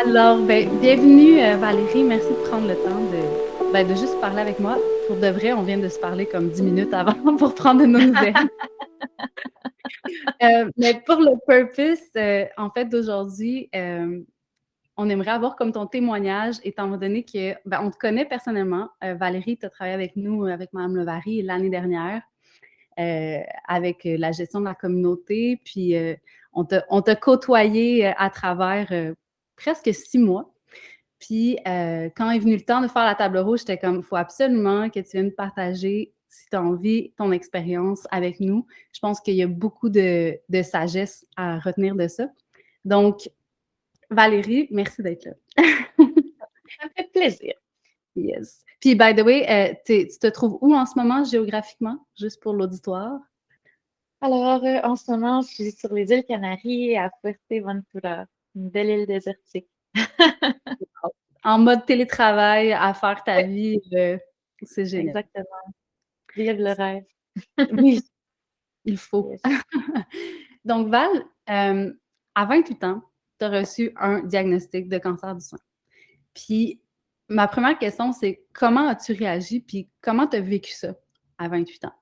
Alors, bienvenue Valérie. Merci de prendre le temps de juste parler avec moi. Pour de vrai, on vient de se parler comme 10 minutes avant pour prendre de nos nouvelles. Mais pour le purpose, en fait, d'aujourd'hui, on aimerait avoir comme ton témoignage, étant donné que on te connaît personnellement. Valérie, tu as travaillé avec nous, avec Mme Levary l'année dernière, avec la gestion de la communauté. Puis on t'a côtoyé à travers presque 6 mois. Puis, quand est venu le temps de faire la table rouge, j'étais comme, il faut absolument que tu viennes partager, si tu as envie, ton expérience avec nous. Je pense qu'il y a beaucoup de sagesse à retenir de ça. Donc, Valérie, merci d'être là. Ça me fait plaisir. Yes. Puis, by the way, tu te trouves où en ce moment géographiquement, juste pour l'auditoire? Alors, en ce moment, je suis sur les îles Canaries à Fuerteventura, une belle île désertique. En mode télétravail, à faire ta Oui, vie, c'est génial. exactement. Vive le rêve. Oui, il faut. Yes. Donc, Val, à 28 ans, tu as reçu un diagnostic de cancer du sein. Puis, ma première question, c'est comment as-tu réagi? Puis, comment tu as vécu ça à 28 ans?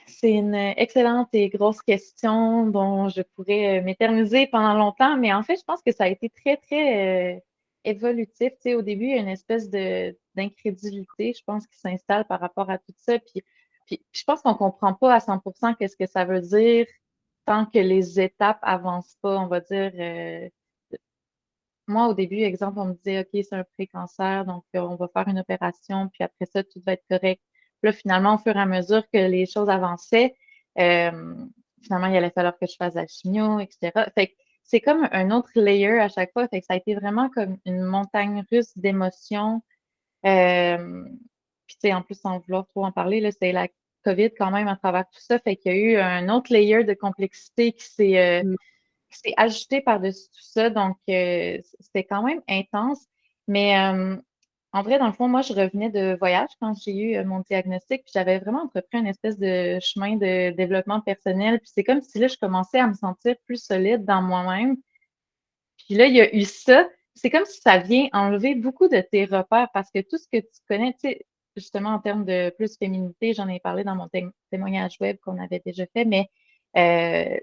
C'est une excellente et grosse question dont je pourrais m'éterniser pendant longtemps, mais en fait, je pense que ça a été très, très évolutif. Tu sais, au début, il y a une espèce de d'incrédulité, je pense, qui s'installe par rapport à tout ça. Puis je pense qu'on comprend pas à 100% qu'est-ce que ça veut dire tant que les étapes avancent pas, on va dire. Moi, au début, exemple, on me disait, OK, c'est un pré-cancer, donc on va faire une opération, puis après ça, tout va être correct. Puis là, finalement, au fur et à mesure que les choses avançaient, euh, finalement, il allait falloir que je fasse la chimio, etc. Fait que c'est comme un autre layer à chaque fois. Fait que ça a été vraiment comme une montagne russe d'émotions. Euh, puis, tu sais, en plus, sans vouloir trop en parler, là, c'est la COVID quand même à travers tout ça. Fait qu'il y a eu un autre layer de complexité Mm. qui s'est ajouté par-dessus tout ça. Donc, c'était quand même intense. Mais en vrai, dans le fond, moi, je revenais de voyage quand j'ai eu mon diagnostic. Puis j'avais vraiment entrepris une espèce de chemin de développement personnel. Puis c'est comme si là, je commençais à me sentir plus solide dans moi-même. Puis là, il y a eu ça. C'est comme si ça vient enlever beaucoup de tes repères parce que tout ce que tu connais, tu sais, justement en termes de plus féminité, j'en ai parlé dans mon témoignage web qu'on avait déjà fait, mais euh,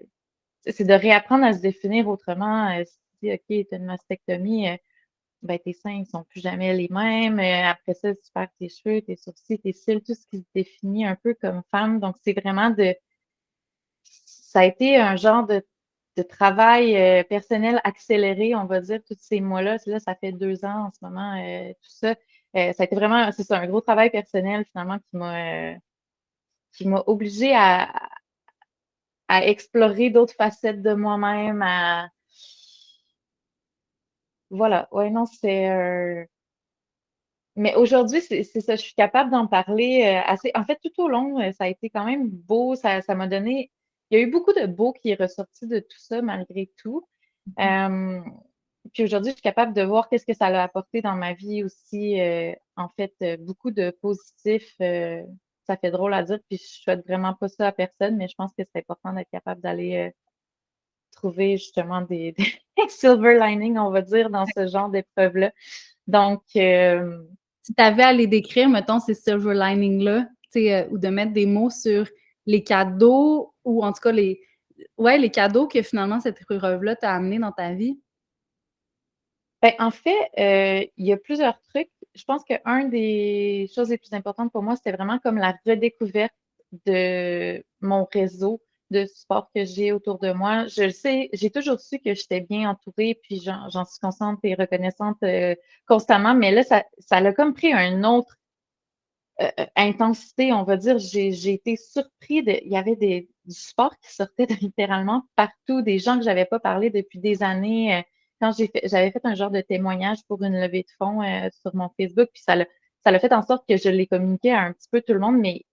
c'est de réapprendre à se définir autrement. Si tu dis, OK, tu as une mastectomie, ben, tes seins ne sont plus jamais les mêmes. Après ça, tu perds tes cheveux, tes sourcils, tes cils, tout ce qui se définit un peu comme femme. Donc, c'est vraiment ça a été un genre de travail personnel accéléré, on va dire, tous ces mois-là. Là, ça fait 2 ans en ce moment, tout ça. Ça a été vraiment, c'est ça, un gros travail personnel finalement qui m'a obligée à explorer d'autres facettes de moi-même, voilà, ouais, non, mais aujourd'hui, c'est ça, je suis capable d'en parler assez. En fait, tout au long, ça a été quand même beau. Ça m'a donné. Il y a eu beaucoup de beau qui est ressorti de tout ça, malgré tout. Euh, Puis aujourd'hui, je suis capable de voir qu'est-ce que ça a apporté dans ma vie aussi. En fait, beaucoup de positifs. Ça fait drôle à dire, puis je souhaite vraiment pas ça à personne, mais je pense que c'est important d'être capable d'aller trouver justement des silver lining, on va dire, dans ce genre d'épreuve-là. Donc, Si tu avais à les décrire, mettons, ces silver linings-là, ou de mettre des mots sur les cadeaux, ou en tout cas les cadeaux que finalement cette épreuve-là t'a amené dans ta vie. ben, en fait, il y a plusieurs trucs. Je pense qu'un des choses les plus importantes pour moi, c'était vraiment comme la redécouverte de mon réseau de support que j'ai autour de moi. Je le sais, j'ai toujours su que j'étais bien entourée, puis j'en suis consciente et reconnaissante constamment, mais là, ça a comme pris un autre intensité, on va dire. J'ai été surpris il y avait du sport qui sortait de littéralement partout, des gens que j'avais pas parlé depuis des années. Quand j'avais fait un genre de témoignage pour une levée de fonds sur mon Facebook, puis ça l'a fait en sorte que je l'ai communiqué à un petit peu tout le monde, mais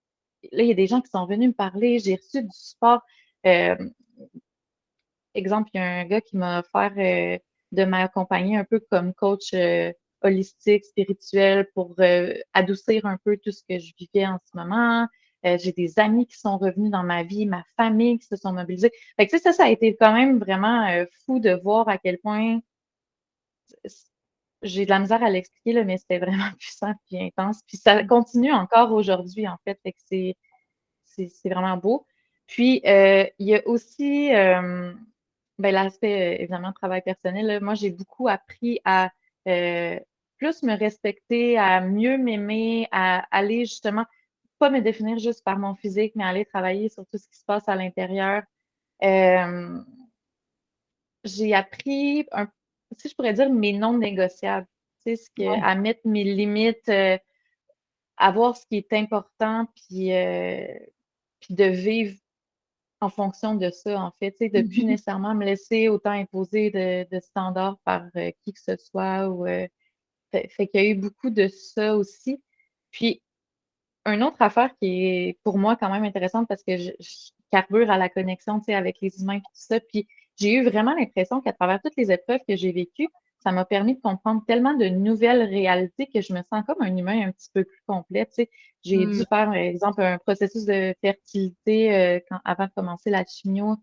là, il y a des gens qui sont venus me parler, j'ai reçu du support. Euh, Exemple, il y a un gars qui m'a offert de m'accompagner un peu comme coach holistique, spirituel, pour adoucir un peu tout ce que je vivais en ce moment. J'ai des amis qui sont revenus dans ma vie, ma famille qui se sont mobilisés. Fait que, tu sais, ça a été quand même vraiment fou de voir à quel point j'ai de la misère à l'expliquer, là, mais c'était vraiment puissant puis intense. Puis ça continue encore aujourd'hui, en fait. Fait que c'est vraiment beau. Puis, il y a aussi ben, l'aspect, évidemment, travail personnel. Là. Moi, j'ai beaucoup appris à euh, plus me respecter, à mieux m'aimer, à aller justement, pas me définir juste par mon physique, mais aller travailler sur tout ce qui se passe à l'intérieur. Euh, j'ai appris, si je pourrais dire, mes non négociables. Tu sais, à mettre mes limites, à voir ce qui est important, puis de vivre en fonction de ça, en fait, tu sais, de plus Mhm. nécessairement me laisser autant imposer de standards par qui que ce soit. Fait qu'il y a eu beaucoup de ça aussi. Puis, une autre affaire qui est pour moi quand même intéressante parce que je carbure à la connexion, tu sais, avec les humains et tout ça. Puis j'ai eu vraiment l'impression qu'à travers toutes les épreuves que j'ai vécues, ça m'a permis de comprendre tellement de nouvelles réalités que je me sens comme un humain un petit peu plus complet. Tu sais, j'ai dû Mm. faire, par exemple, un processus de fertilité avant de commencer la chimio.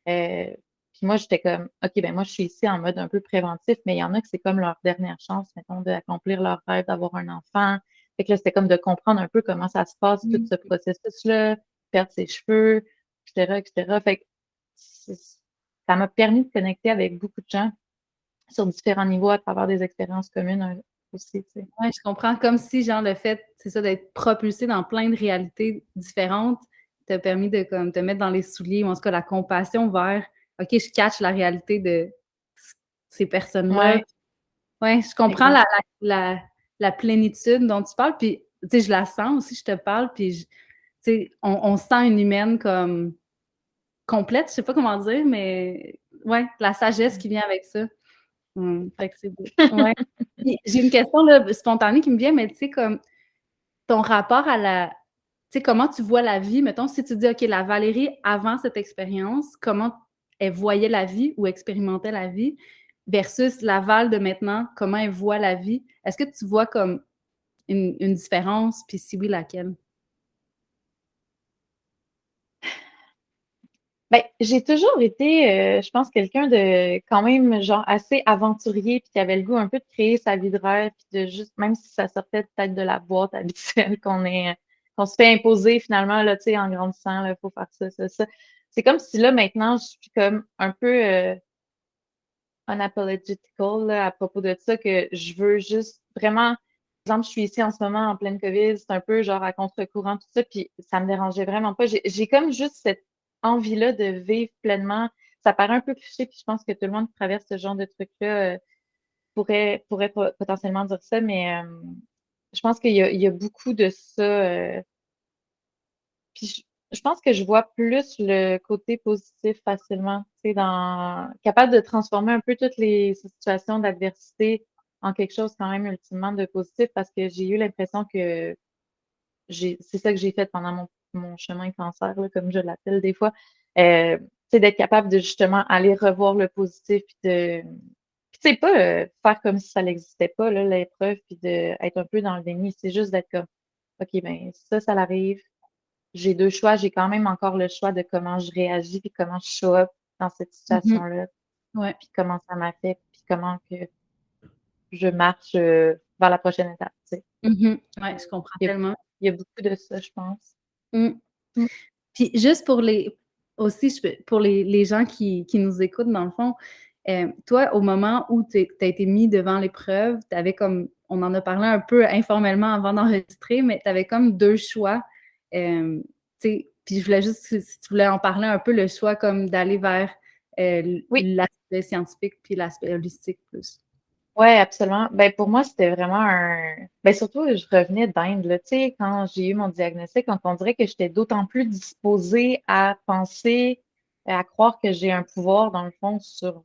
Euh, puis moi, j'étais comme, OK, ben moi, je suis ici en mode un peu préventif, mais il y en a que c'est comme leur dernière chance, mettons, d'accomplir leur rêve, d'avoir un enfant. Fait que là, c'était comme de comprendre un peu comment ça se passe, tout Mm. ce processus-là, perdre ses cheveux, etc., etc. Fait que ça m'a permis de connecter avec beaucoup de gens sur différents niveaux à travers des expériences communes aussi, tu sais. Ouais, je comprends. Comme si, genre, le fait, c'est ça, d'être propulsé dans plein de réalités différentes t'a permis de comme, te mettre dans les souliers, ou en tout cas la compassion vers OK, je catch la réalité de ces personnes-là. Ouais, Ouais, je comprends exact. la plénitude dont tu parles, puis tu sais, je la sens aussi, je te parle, puis tu sais, on sent une humaine comme complète, je sais pas comment dire, mais ouais, la sagesse qui vient avec ça. Fait que c'est beau. Ouais. Puis j'ai une question là, spontanée qui me vient, mais tu sais, comme ton rapport à la. Tu sais, comment tu vois la vie, mettons, si tu dis, OK, la Valérie, avant cette expérience, comment elle voyait la vie ou expérimentait la vie, versus la Val de maintenant, comment elle voit la vie. Est-ce que tu vois comme une différence, puis si oui, laquelle? Ben, j'ai toujours été, je pense, quelqu'un de quand même genre assez aventurier, puis qui avait le goût un peu de créer sa vie de rêve, puis de juste, même si ça sortait peut-être de la boîte habituelle qu'on se fait imposer finalement, là, tu sais, en grandissant, là, faut faire ça, ça, ça. C'est comme si là, maintenant, je suis comme un peu unapologetical là, à propos de ça, que je veux juste vraiment, par exemple, je suis ici en ce moment en pleine COVID, c'est un peu genre à contre-courant, tout ça, puis ça me dérangeait vraiment pas. J'ai comme juste cette envie-là de vivre pleinement. Ça paraît un peu cliché, puis je pense que tout le monde qui traverse ce genre de truc-là pourrait potentiellement dire ça, mais je pense il y a beaucoup de ça. Puis je pense que je vois plus le côté positif facilement, tu sais, capable de transformer un peu toutes les situations d'adversité en quelque chose quand même ultimement de positif parce que j'ai eu l'impression que c'est ça que j'ai fait pendant mon chemin cancer, là, comme je l'appelle des fois. Tu sais, d'être capable de justement aller revoir le positif puis tu sais, pas faire comme si ça n'existait pas, là, l'épreuve, puis d'être un peu dans le déni. C'est juste d'être comme, OK, ben ça l'arrive, j'ai deux choix. J'ai quand même encore le choix de comment je réagis, puis comment je show up dans cette Mhm. situation-là, Ouais. puis comment ça m'affecte, puis comment que je marche vers la prochaine étape. Tu sais. Mhm. Ouais, je comprends Il y a, tellement. il y a beaucoup de ça, je pense. Mm. Mm. Puis juste pour les aussi, pour les gens qui nous écoutent, dans le fond, toi, au moment où tu as été mis devant l'épreuve, tu avais comme, on en a parlé un peu informellement avant d'enregistrer, mais tu avais comme deux choix. Tu sais, puis je voulais juste, si tu voulais en parler un peu, le choix comme d'aller vers Oui, l'aspect scientifique puis l'aspect holistique plus. ouais, absolument. Ben, pour moi, c'était vraiment un. Ben, surtout, je revenais d'Inde, là. Tu sais, quand j'ai eu mon diagnostic, quand on dirait que j'étais d'autant plus disposée à penser, à croire que j'ai un pouvoir, dans le fond, sur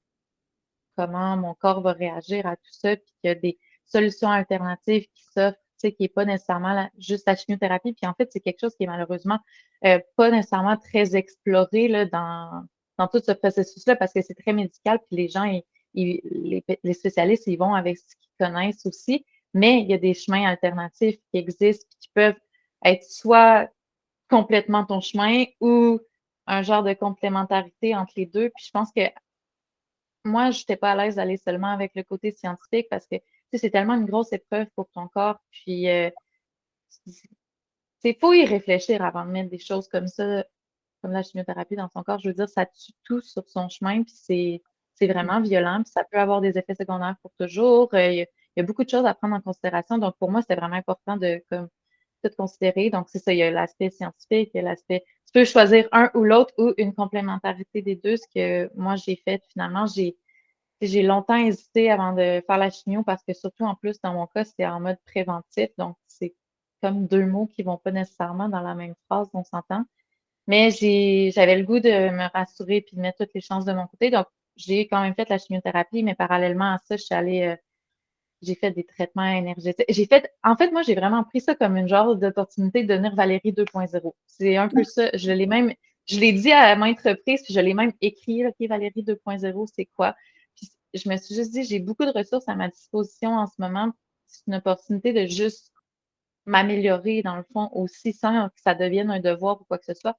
comment mon corps va réagir à tout ça, puis qu'il y a des solutions alternatives qui s'offrent, tu sais, qui n'est pas nécessairement juste la chimiothérapie. Puis en fait, c'est quelque chose qui est malheureusement pas nécessairement très exploré là, dans tout ce processus-là parce que c'est très médical, puis les gens, les spécialistes, ils vont avec ce qu'ils connaissent aussi, mais il y a des chemins alternatifs qui existent, puis qui peuvent être soit complètement ton chemin ou un genre de complémentarité entre les deux. Puis je pense que moi, je n'étais pas à l'aise d'aller seulement avec le côté scientifique parce que tu sais, c'est tellement une grosse épreuve pour ton corps. Puis c'est faut y réfléchir avant de mettre des choses comme ça, comme la chimiothérapie dans son corps. Je veux dire, ça tue tout sur son chemin, puis c'est Mm. vraiment violent, puis ça peut avoir des effets secondaires pour toujours. Il y a beaucoup de choses à prendre en considération. Donc, pour moi, c'était vraiment important de comme tout considérer. Donc, c'est ça, il y a l'aspect scientifique, il y a l'aspect. Tu peux choisir un ou l'autre ou une complémentarité des deux. Ce que moi, j'ai fait, finalement, j'ai longtemps hésité avant de faire la chimio parce que surtout en plus, dans mon cas, c'était en mode préventif. Donc, c'est comme deux mots qui vont pas nécessairement dans la même phrase, on s'entend. Mais j'avais le goût de me rassurer puis de mettre toutes les chances de mon côté. Donc, j'ai quand même fait la chimiothérapie, mais parallèlement à ça, je suis allée, j'ai fait des traitements énergétiques. En fait, moi, j'ai vraiment pris ça comme une genre d'opportunité de devenir Valérie 2.0. C'est un peu ça. Je l'ai dit à maintes reprises, puis je l'ai même écrit, OK, Valérie 2.0, c'est quoi? Puis je me suis juste dit, j'ai beaucoup de ressources à ma disposition en ce moment. C'est une opportunité de juste m'améliorer, dans le fond, aussi, sans que ça devienne un devoir ou quoi que ce soit.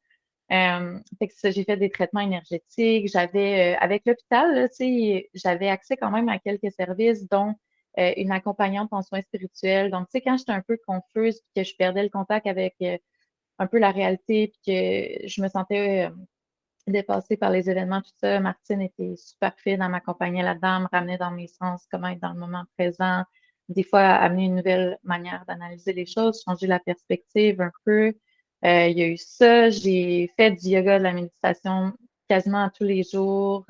Fait que ça, j'ai fait des traitements énergétiques. Avec l'hôpital, là, tu sais, j'avais accès quand même à quelques services, dont une accompagnante en soins spirituels. Donc, tu sais, quand j'étais un peu confuse, puis que je perdais le contact avec un peu la réalité, puis que je me sentais dépassée par les événements, tout ça, Martine était super fine, elle m'accompagnait là-dedans, elle me ramenait dans mes sens, comment être dans le moment présent. Des fois, amener une nouvelle manière d'analyser les choses, changer la perspective un peu. Il y a eu ça. J'ai fait du yoga, de la méditation quasiment tous les jours.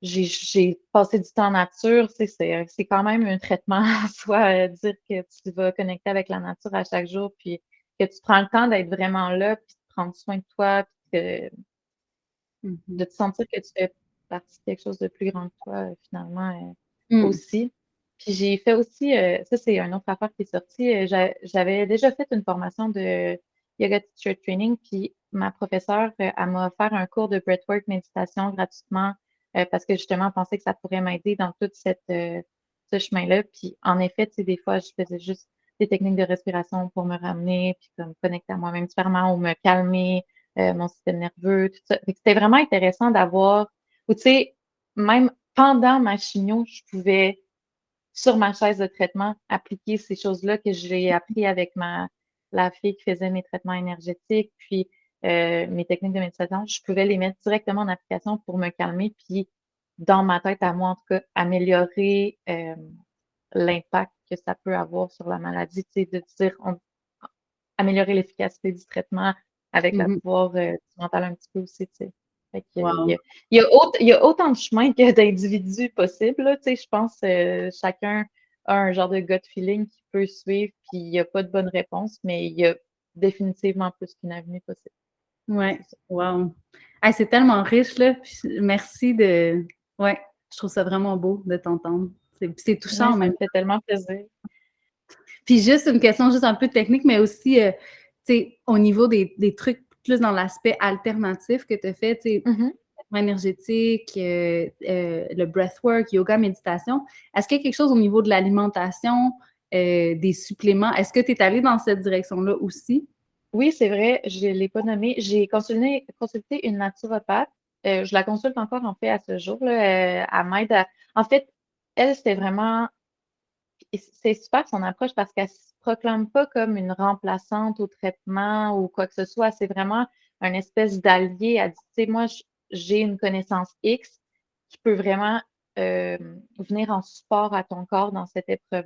J'ai passé du temps en nature. Tu sais, c'est quand même un traitement en soi, dire que tu vas connecter avec la nature à chaque jour, puis que tu prends le temps d'être vraiment là, puis de prendre soin de toi, puis de Mhm. te sentir que tu fais partie de quelque chose de plus grand que toi, finalement, Mm. aussi. Puis j'ai fait aussi, ça c'est une autre affaire qui est sortie, j'avais déjà fait une formation de yoga teacher training, puis ma professeure, elle m'a offert un cours de breathwork méditation gratuitement, parce que justement, elle pensait que ça pourrait m'aider dans toute ce chemin-là. Puis en effet, tu sais, des fois, je faisais juste des techniques de respiration pour me ramener, puis comme connecter à moi-même différemment ou me calmer mon système nerveux, tout ça. Fait que c'était vraiment intéressant d'avoir, ou tu sais, même pendant ma chimio, je pouvais, sur ma chaise de traitement, appliquer ces choses-là que j'ai appris avec la fille qui faisait mes traitements énergétiques, puis mes techniques de méditation. Je pouvais les mettre directement en application pour me calmer, puis dans ma tête, à moi, en tout cas, améliorer l'impact que ça peut avoir sur la maladie, tu sais, de dire, améliorer l'efficacité du traitement avec la Mhm. pouvoir du mental un petit peu aussi, tu sais. Fait que, Wow. il y a autant de chemins que d'individus possibles, là, tu sais. Je pense chacun a un genre de gut feeling qui peut suivre, puis il n'y a pas de bonne réponse, mais il y a définitivement plus qu'une avenue possible. Ouais. C'est ça. Wow. Ah, c'est tellement riche, là. Puis merci de. Ouais, je trouve ça vraiment beau de t'entendre. C'est touchant Ouais, en ça même me temps. fait tellement plaisir. Puis juste une question, juste un peu technique, mais aussi, tu sais, au niveau des trucs plus dans l'aspect alternatif que tu as fait, tu sais, Mhm. énergétique, le breathwork, yoga, méditation. Est-ce qu'il y a quelque chose au niveau de l'alimentation, des suppléments? Est-ce que tu es allé dans cette direction-là aussi? Oui, c'est vrai, je ne l'ai pas nommé. J'ai consulté une naturopathe. Je la consulte encore, en fait, à ce jour, là. Elle m'aide à. En fait, elle, c'était vraiment. Et c'est super son approche parce qu'elle se proclame pas comme une remplaçante au traitement ou quoi que ce soit. C'est vraiment un espèce d'allié. Elle dit, tu sais, moi, j'ai une connaissance X qui peut vraiment euh, venir en support à ton corps dans cette épreuve.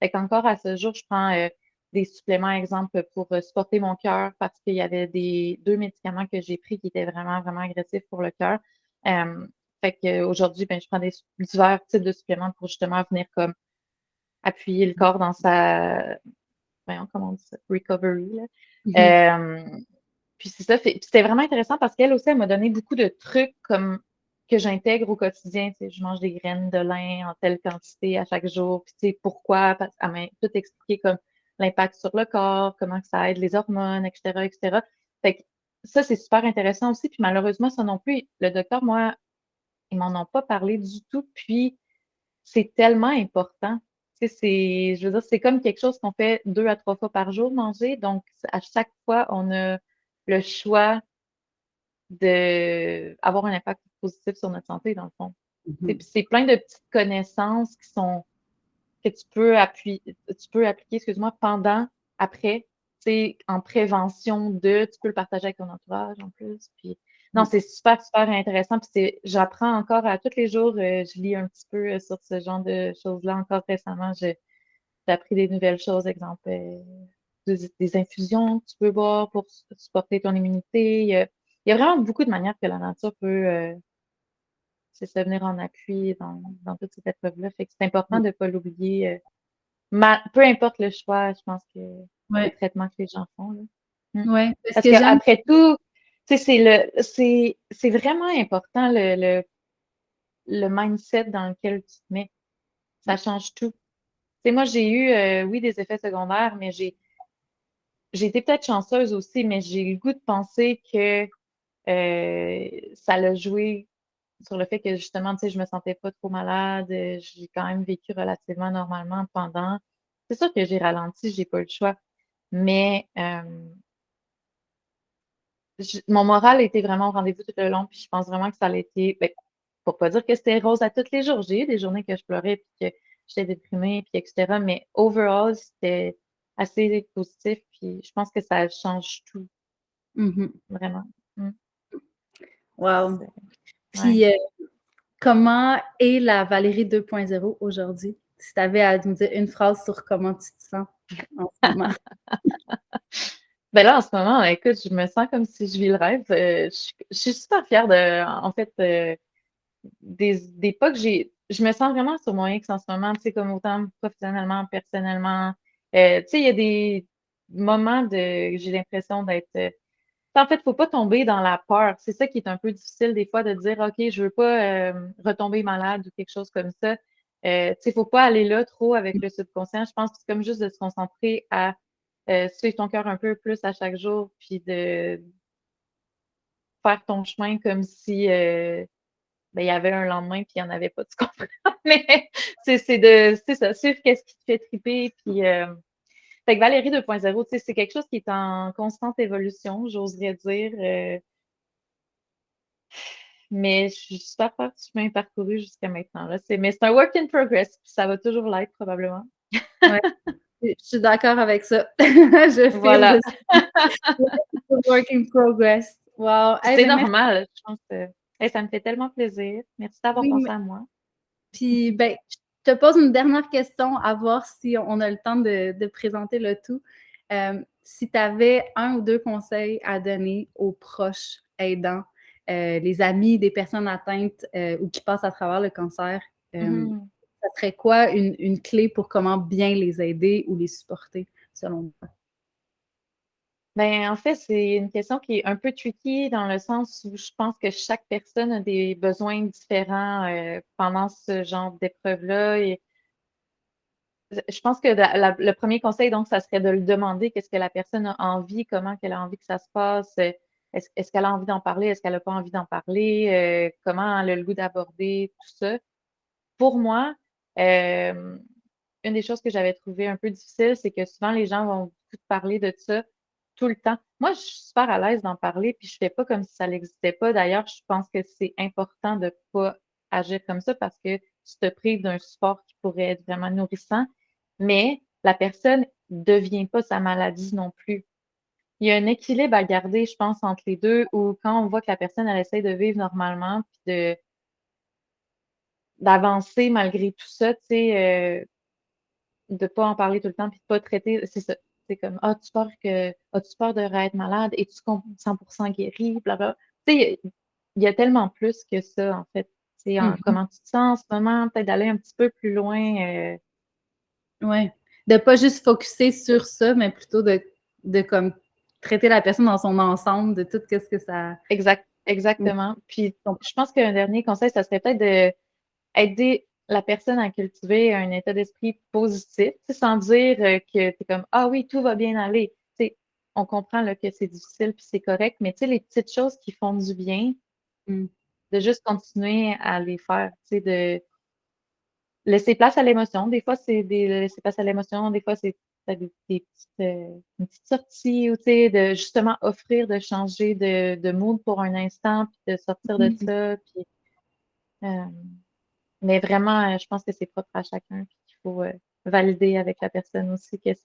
Fait qu'encore à ce jour, je prends des suppléments, exemple, pour supporter mon cœur parce qu'il y avait deux médicaments que j'ai pris qui étaient vraiment, vraiment agressifs pour le cœur. Euh, fait qu'aujourd'hui, ben, je prends divers types de suppléments pour justement venir comme appuyer le corps dans voyons, comment on dit ça, recovery, là. Mhm. Puis c'est ça, puis c'était vraiment intéressant parce qu'elle aussi, elle m'a donné beaucoup de trucs comme que j'intègre au quotidien. Tu sais, je mange des graines de lin en telle quantité à chaque jour. Puis tu sais, pourquoi? Parce qu'elle m'a tout expliqué comme l'impact sur le corps, comment que ça aide les hormones, etc., etc. Fait que ça, c'est super intéressant aussi. Puis malheureusement, ça non plus, le docteur, moi, ils m'en ont pas parlé du tout. Puis c'est tellement important. Tu sais, je veux dire, c'est comme quelque chose qu'on fait 2 à 3 fois par jour manger. Donc, à chaque fois, on a le choix de avoir un impact positif sur notre santé, dans le fond. Mhm. Puis c'est plein de petites connaissances que tu peux appliquer, excuse-moi, pendant, après, tu sais, en prévention tu peux le partager avec ton entourage en plus. Puis, non, c'est super, super intéressant. Puis j'apprends encore à tous les jours, je lis un petit peu sur ce genre de choses-là. Encore récemment, j'ai appris des nouvelles choses, exemple, des infusions que tu peux boire pour supporter ton immunité. Il y a vraiment beaucoup de manières que la nature peut c'est se venir en appui dans toute cette épreuve-là. Fait que c'est important de ne pas l'oublier. Peu importe le choix, je pense que le Ouais, traitement que les gens font, là. Mm. ouais. Ce Parce que j'aime, qu'après tout, tu sais, c'est vraiment important le mindset dans lequel tu te mets. Ça change tout. Tu sais, moi, j'ai eu, oui, des effets secondaires, mais j'ai été peut-être chanceuse aussi, mais j'ai eu le goût de penser que ça l'a joué sur le fait que justement, tu sais, je me sentais pas trop malade. J'ai quand même vécu relativement normalement pendant. C'est sûr que j'ai ralenti, j'ai pas eu le choix. Mais mon moral était vraiment au rendez-vous tout le long. Puis je pense vraiment que ça a été. Ben, pour pas dire que c'était rose à tous les jours. J'ai eu des journées que je pleurais puis que j'étais déprimée, puis etc. Mais overall, c'était assez positif. Puis je pense que ça change tout, mhm. vraiment. Mm. Wow. C'est- Ouais. Puis, comment est la Valérie 2.0 aujourd'hui? Si tu avais à nous dire une phrase sur comment tu te sens en ce moment. Ben là, en ce moment, écoute, je me sens comme si je vis le rêve. Je suis super fière en fait, des pas que j'ai. Je me sens vraiment sur mon X en ce moment, tu sais, comme autant professionnellement, personnellement. Tu sais, il y a des moments j'ai l'impression d'être. En fait, faut pas tomber dans la peur. C'est ça qui est un peu difficile des fois de dire, OK, je veux pas retomber malade ou quelque chose comme ça. Tu sais, faut pas aller là trop avec le subconscient. Je pense que c'est comme juste de se concentrer à suivre ton cœur un peu plus à chaque jour, puis de faire ton chemin comme si ben, il y avait un lendemain, puis il n'y en avait pas, tu comprends? Mais c'est ça, suivre qu'est-ce qui te fait triper, puis fait que Valérie 2.0, tu sais, c'est quelque chose qui est en constante évolution, j'oserais dire. Mais je suis super fière du chemin parcouru jusqu'à maintenant. Là. Mais c'est un work in progress, puis ça va toujours l'être probablement. Ouais, je suis d'accord avec ça. Je file Voilà. dessus. Work in progress. Wow. Puis Eh c'est ben, merci. normal, je pense. Hey, ça me fait tellement plaisir. Merci d'avoir Oui, pensé à moi. puis, ben, je te pose une dernière question à voir si on a le temps de présenter le tout. Si tu avais un ou deux conseils à donner aux proches aidants, les amis des personnes atteintes ou qui passent à travers le cancer, Mhm. ça serait quoi une clé pour comment bien les aider ou les supporter, selon toi? Ben, en fait, c'est une question qui est un peu tricky dans le sens où je pense que chaque personne a des besoins différents pendant ce genre d'épreuve-là. Et je pense que le premier conseil, donc, ça serait de le demander, qu'est-ce que la personne a envie, comment qu'elle a envie que ça se passe, est-ce qu'elle a envie d'en parler, est-ce qu'elle n'a pas envie d'en parler, comment elle a le goût d'aborder tout ça. Pour moi, euh, une des choses que j'avais trouvé un peu difficile, c'est que souvent les gens vont beaucoup te parler de ça tout le temps. Moi, je suis super à l'aise d'en parler, puis je fais pas comme si ça n'existait pas. D'ailleurs, je pense que c'est important de pas agir comme ça parce que tu te prives d'un support qui pourrait être vraiment nourrissant, mais la personne devient pas sa maladie non plus. Il y a un équilibre à garder, je pense, entre les deux, où quand on voit que la personne, elle essaie de vivre normalement, puis d'avancer malgré tout ça, tu sais, de pas en parler tout le temps puis de pas traiter, c'est ça. C'est comme, as-tu peur de être malade? Es-tu 100% guéri? Blablabla. Tu sais, il y a tellement plus que ça, en fait. Tu sais, Mhm. comment tu te sens en ce moment? Peut-être d'aller un petit peu plus loin. Ouais. De pas juste focuser sur ça, mais plutôt de comme traiter la personne dans son ensemble, de tout ce que ça. Exactement. Puis, je pense qu'un dernier conseil, ça serait peut-être de aider la personne à cultiver un état d'esprit positif, tu sais, sans dire que tu es comme, ah oui, tout va bien aller. Tu sais, on comprend là, que c'est difficile puis c'est correct, mais tu sais, les petites choses qui font du bien, Mm. de juste continuer à les faire, tu sais, laisser place à l'émotion. Des fois, c'est laisser place à l'émotion. Des fois, c'est une petite sortie ou, tu sais, de justement offrir, de changer de mood pour un instant, puis de sortir de Mhm. ça. Puis, euh, mais vraiment, je pense que c'est propre à chacun, puis qu'il faut valider avec la personne aussi, que ça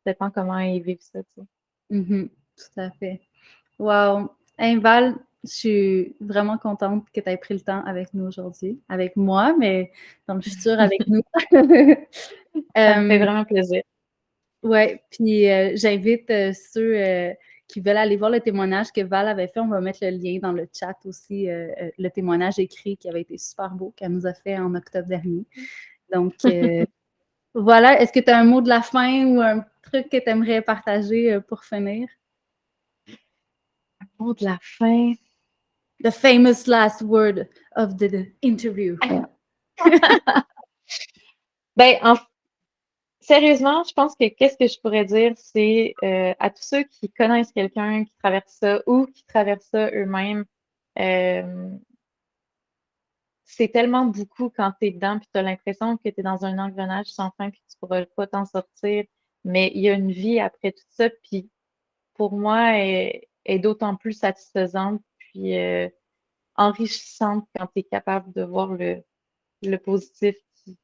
dépend comment ils vivent ça, tu sais. Mhm. Tout à fait. Wow! Hey, Val, je suis vraiment contente que tu aies pris le temps avec nous aujourd'hui, avec moi, mais dans le futur avec nous. Ça me fait Euh, vraiment plaisir. ouais, puis j'invite ceux qui veulent aller voir le témoignage que Val avait fait. On va mettre le lien dans le chat aussi, le témoignage écrit qui avait été super beau, qu'elle nous a fait en octobre dernier. Donc, voilà. Est-ce que tu as un mot de la fin ou un truc que tu aimerais partager pour finir? Mot de la fin. The famous last word of the interview. Ben, sérieusement, je pense que qu'est-ce que je pourrais dire, c'est à tous ceux qui connaissent quelqu'un qui traverse ça ou qui traverse ça eux-mêmes, euh, c'est tellement beaucoup quand tu es dedans, puis tu as l'impression que tu es dans un engrenage sans fin, puis que tu pourras pas t'en sortir. Mais il y a une vie après tout ça, puis pour moi, est d'autant plus satisfaisante, puis enrichissante quand tu es capable de voir le positif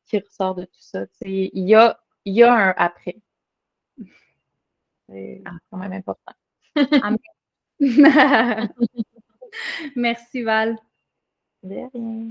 qui ressort de tout ça. Tu sais, il y a un après. C'est Ah, quand même important. amen. Merci Val. De rien.